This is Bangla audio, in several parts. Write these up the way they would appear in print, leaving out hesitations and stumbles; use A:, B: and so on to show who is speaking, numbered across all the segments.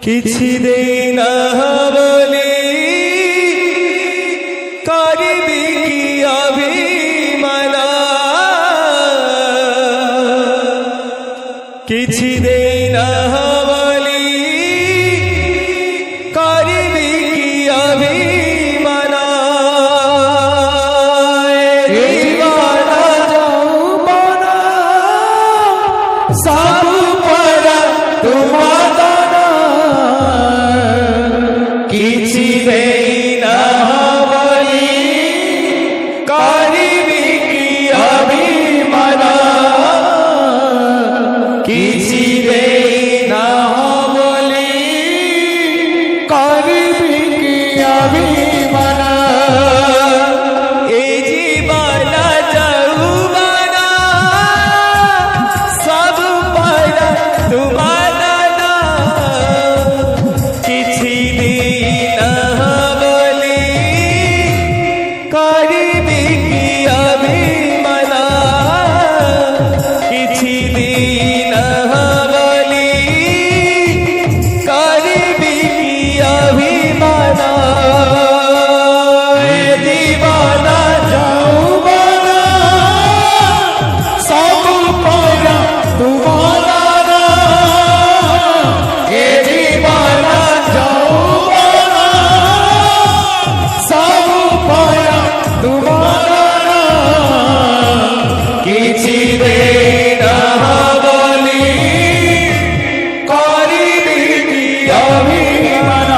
A: किछि दिन बोली करिबी कि अभिमान किछि दिन बोली करिबी कि अभिमान जीवन यौवन सब पर तुम किछि दिन बोली करिबी कि अभिमान किछि दिन बोली करिबी कि अभिमान ए जीवन यौवन सब पर तुम किछि दिन बोली करिबी कि अभिमान किछि दिन बोली करिबी कि अभिमान जीवन यौवन सब पर तुम्हारा जीवन यौवन सब पर तुम्हारा किछि दिन बोली करिबी कि अभिमान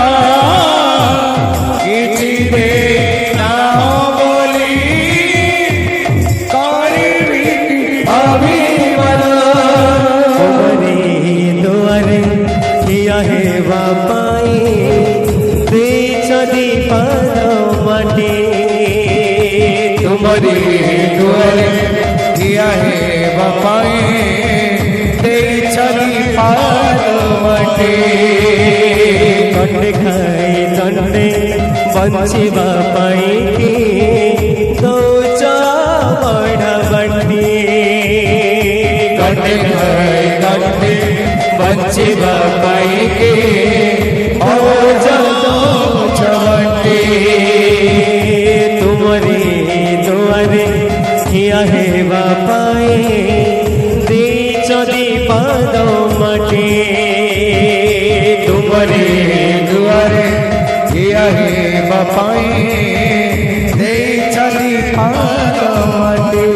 A: किछि दिन बोली करिबी कि अभिमान तुम्हारे दुआरे किया है बापाई बेच दीपन मटे तुम्हारे दुआरे किया है बापाई बेच दीपन मटे कंडे खाई दंडे बंची बापाई की दौचा बड़ा बंडी कंडे खाई दंडे बंची बापाई के चवटे तुम्हारे दुआरे किया है बापाई दे चली पद मटे तुम्हारे दुआरे किया है बापाई दे चली पद मटे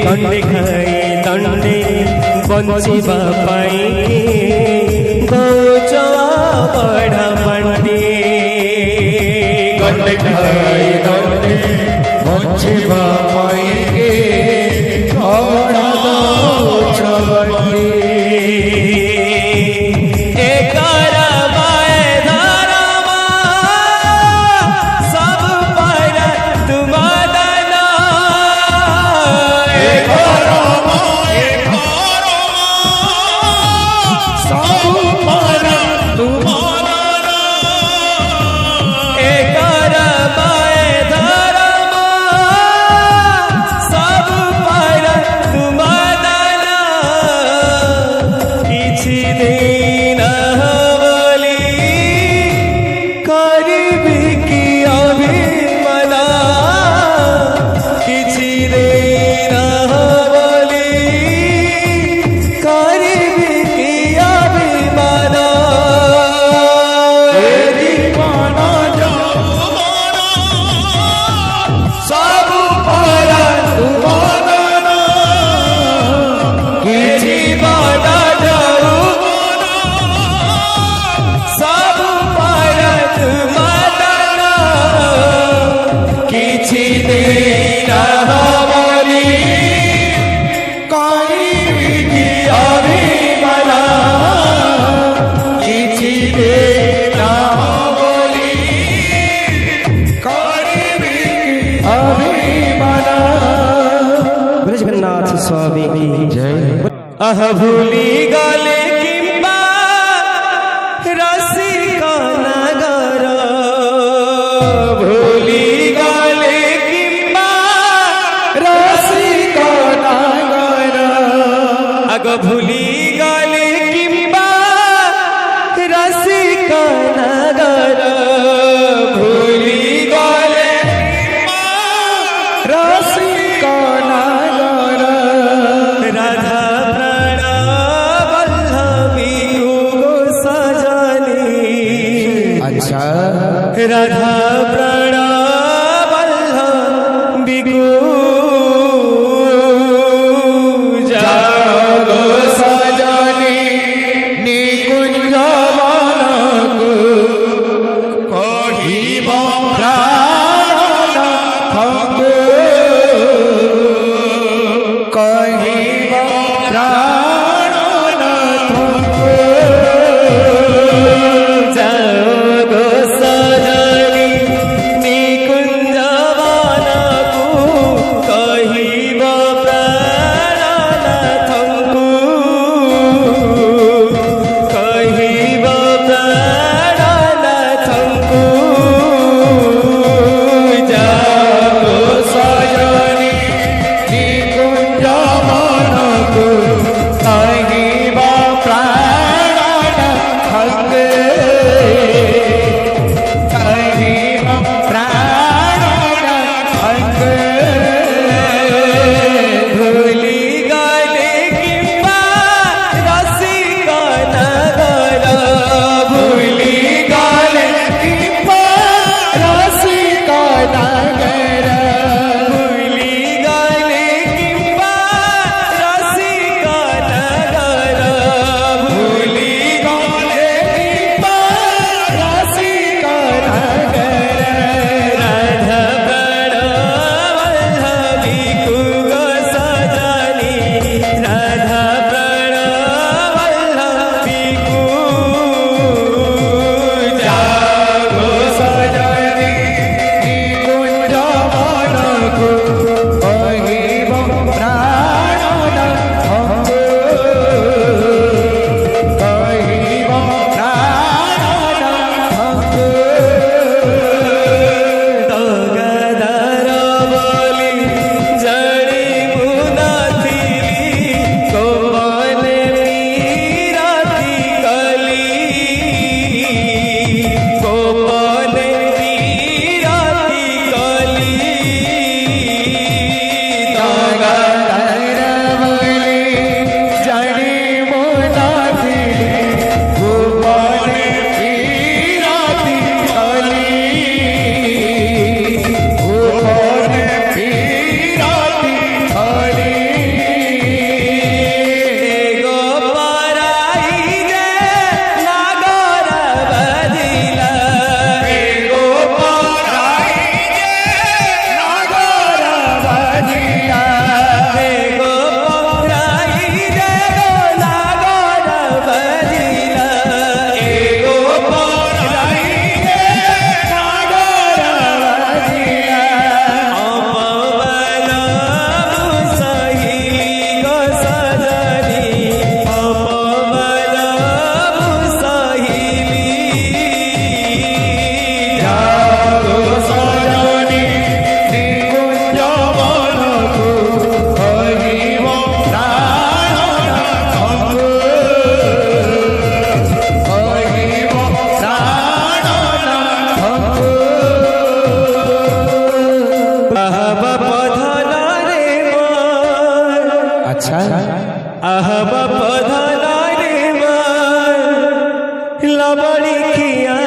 A: कंडे खाई दंडे बंची बापाई दौचा बड़ा बंडी कंडे खाई दंडे बंची बापाई के बड़ा दौचा बंडी स्वामी की जय। अह भूली गले किंबा रसिका नगर भूली गले किंबा रसिका नगर अग भूली गले किंबा নগর ভুলি গলে
B: রসিক নগর
A: রাধা প্রাণ বল্লভী গো সজনী
B: আচ্ছা
A: রাধা প্রাণ বল্লভী গো
B: জাগো সজনী নিকুঞ্জ বনকু কহিব প্রাণনাথঙ্গু কহিব প্রাণনাথঙ্গু
A: জাগো সজনী নিকুঞ্জ বনকু কহিব প্রাণনাথঙ্গু কহিব প্রাণনাথঙ্গু জাগো
B: সজনী নিকুঞ্জ বনকু কহিব প্রাণনাথঙ্গু কহিব প্রাণনাথঙ্গু
A: ভুলি গলে কিংবা রসিক নগর ভুলি গলে
B: কিংবা রসিক নগর
A: ভুলি গলে কিংবা রসিক নগর ভুলি গলে
B: কিংবা রসিক নগর
A: রাধা প্রাণ বল্লভী গো সজনী রাধা প্রাণ বল্লভী গো জাগো
B: সজনী নিকুঞ্জ বনকু কহিব প্রাণনাথঙ্গু কহিব প্রাণনাথঙ্গু
A: তগদর বলি জড়ি মুনাথিলি কোমলে পীরাতি কলি কোমলে পীরাতি কলি
B: তগদর বলি জড়ি মুনাথিলি গোপনে পীরাতি কলি গোপনে পীরাতি কলি
A: গোপরাই যে নাগর বাজিলা
B: গোপরাই যে নগর বাজিয়া
A: গোপরাই যে নাগর বাজিলা
B: গোপরাই যে নগর বাজিয়া
A: অপবন মুসহিলি গো সজনী অপবন মুসহিলি
B: জাগো সজনী নিকুঞ্জ বনকু কহিব প্রাণনাথঙ্গু কহিব প্রাণনাথঙ্গু
A: আহব পধন রে মন
B: আচ্ছা
A: আহব পধন রে মন লবড়ি খিয়া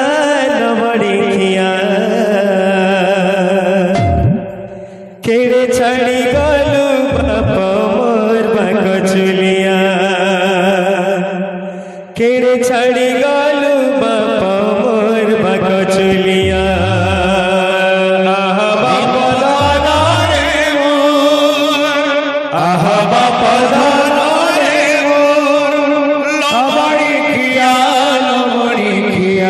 A: কেড়ে ছাড়ি গলু বাপ মোর বাক চুলিয়া কেড়ে ছাড়ি গলু বাপ মোর বাক চুলিয়া
B: লবড়ি খিয়া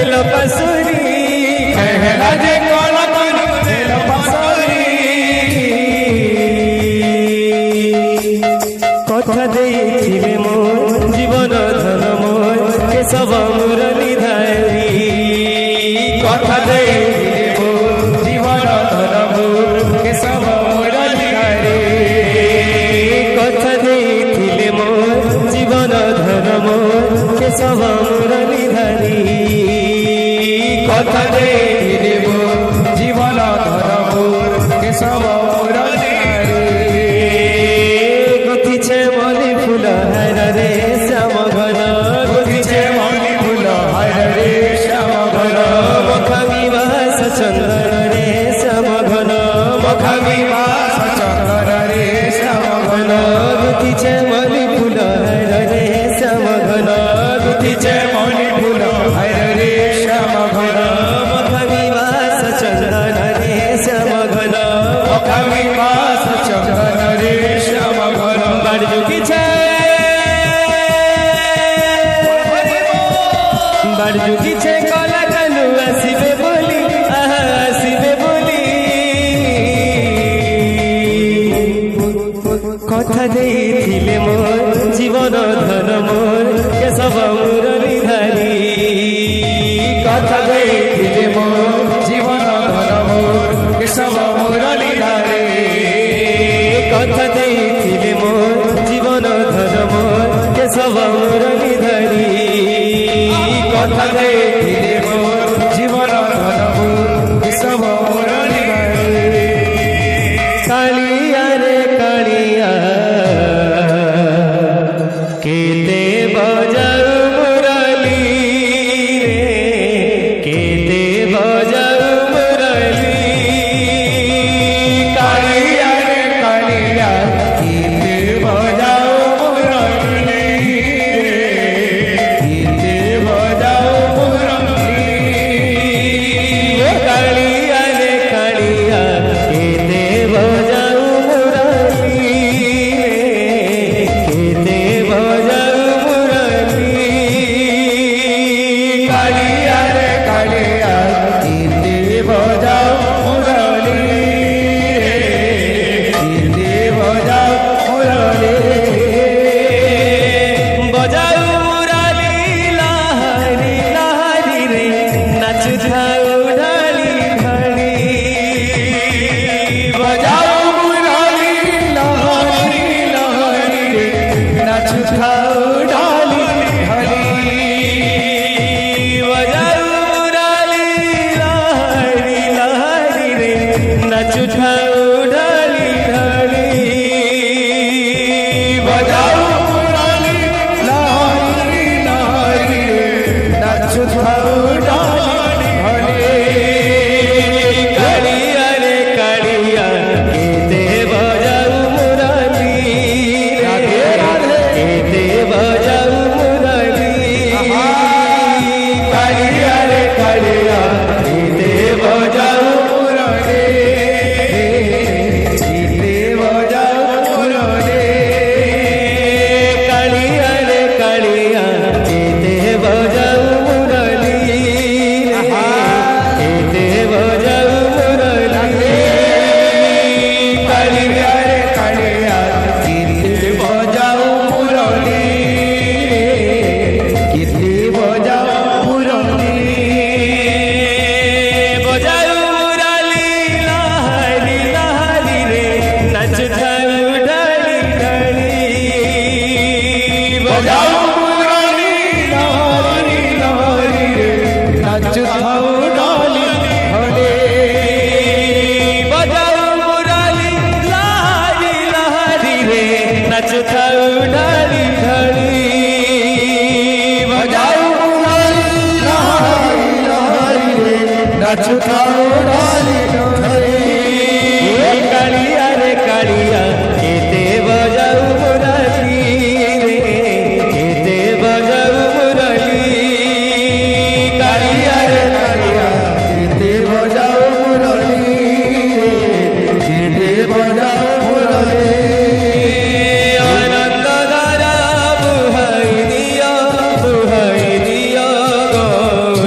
A: দেল পাশুরি
B: कहला जे कोला कनु दिल पसरी
A: কথা ଦେଇଥିଲେ মোর জীবন ধন মোর কেশব মুরলী ধারী
B: কথা ଦେଇଥିଲେ ମୋ ଜୀବନ ଧନ ମୋର କେଶବ ମୁରଲି ଧାରୀ
A: কথা ଦେଇଥିଲେ মোর জীবন ধন মোর কেশব মুরলী ধারী
B: কথা ଦେଇଥିଲେ ମୋ ଜୀବନ ଧନ ମୋର କେଶବ ମୁରଲି ଧାରୀ
A: গতিছে মলি ফুল হারে শ্যাম ঘন
B: গুছিছে মনি ফুল হারে শ্যাম ঘন
A: মখামি বাস চন্দন রে শ্যাম ঘন
B: মখামি বাস চন্দন রে শ্যাম ঘন
A: গতিছে মলি ফুল হারে শ্যাম ঘন
B: গুছিছে মনি ফুল হারে শ্যাম ঘন
A: মখামি বাস চন্দন রে শ্যাম ঘন
B: মখামি বাস চন্দন রে শ্যাম ঘন
A: বাড়ি জুগিছে বাড়ি জুগিছে কলা কানু আসিবে বলি আহা আসিবে বলি কথা ଦେଇଥିଲେ মোর জীবন ধন মোর কেশব মুরলী ধারী
B: কথা ଦେଇଥିଲେ ମୋ ଜୀବନ ଧନ ମୋର କେଶବ ମୁରଲି ଧାରୀ
A: কথা ଦେଇଥିଲେ মোর জীবন ধন মোর কেশব মুরলী ধারী
B: কথা ଦେଇଥିଲେ ମୋ ଜୀବନ ଧନ ମୋର କେଶବ ମୁରଲି ଧାରୀ
A: কালিয়া রে কালিয়া কেতে বজাউ মুরলী রে কেতে বজাউ মুরলী
B: কালিয়া রে কালিয়া গীতে বজাও মুরলি গীতে বজাও মুরলি
A: কালিয়া রে কালিয়া কেতে বজাউ মুরলী কেতে বজাউ মুরলী
B: কালিয়া রে কালিয়া গীতে বজাও মুরলি গীতে বজাও মুরলি
A: বজাউ মুরলী লাহারি লাহারি রে নাচুথাউ ঢালি ঢালি
B: বজাও মুরলি লহরি লহরি রে নাচু খাও ঢালি ঢালি
A: বজাউ মুরলী লাহারি লাহারি রে নাচুথাউ ঢালি ঢালি
B: বজাও মুরলি লহরি লহরি রে নাচু খাও ঢালি ঢালি
A: কালিয়া রে কালিয়া কেতে বজাউ মুরলী
B: রাধে রাধে।
A: কেতে বজাউ মুরলী
B: কালিয়া রে কালিয়া গীতে বজাও মুরলি গীতে বজাও মুরলি
A: কালিয়া রে কালিয়া কেতে বজাউ মুরলী কেতে বজাউ মুরলী
B: কালিয়া রে কালিয়া গীতে বজাও মুরলি গীতে বজাও মুরলি
A: বজাউ মুরলী লাহারি লাহারি রে নাচুথাউ ঢালি ঢালি
B: বজাও মুরলি লহরি লহরি রে নাচু থাও ডালি ঢলে
A: বজাউ মুরলী লাহারি লাহারি রে নাচুথাউ ঢালি ঢালি
B: বজাও মুরলি লহরি লহরি রে নাচু থাও ডালি ঢলে
A: কালিয়া রে কালিয়া কেতে বজাউ মুরলী রে কেতে বজাউ মুরলী কালিয়া রে
B: কালিয়া গীতে বজাও মুরলি গীতে বজাও মুরলি
A: আনন্দ ধারা বুহাই দিয় গৌর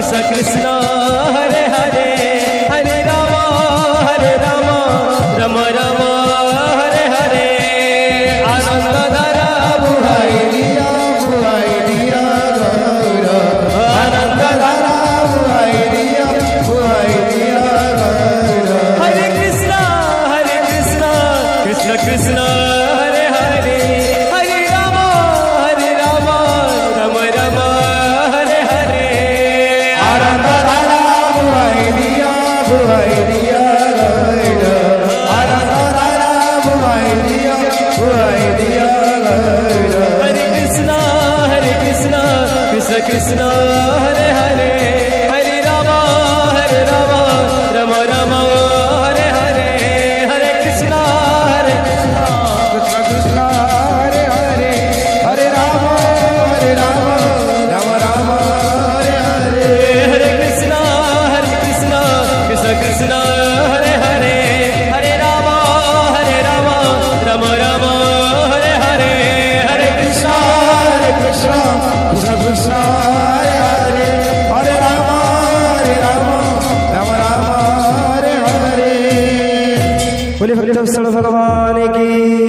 A: कृष्ण कृष्ण हरे हरे हरे राम राम राम हरे हरे आनंद धारा
B: बुहाई दिया गौर
A: आनंद धारा
B: बुहाई दिया गौर
A: हरे कृष्ण कृष्ण कृष्ण हरे हरे हरे राम राम राम हरे हरे
B: आनंद धारा बुहाई दिया गौर आनंद धारा बुहाई दिया गौर
A: हरे कृष्ण कृष्ण कृष्ण हरे हरे हरे राम राम राम हरे हरे हरे कृष्ण
B: कृष्ण कृष्ण हरे हरे हरे राम राम राम हरे हरे
A: हरे कृष्ण कृष्ण कृष्ण हरे हरे हरे राम राम राम हरे हरे हरे कृष्ण
B: कृष्ण कृष्ण कृष्ण हरे हरे हरे राम राम हरे हरे। बोले भगवान की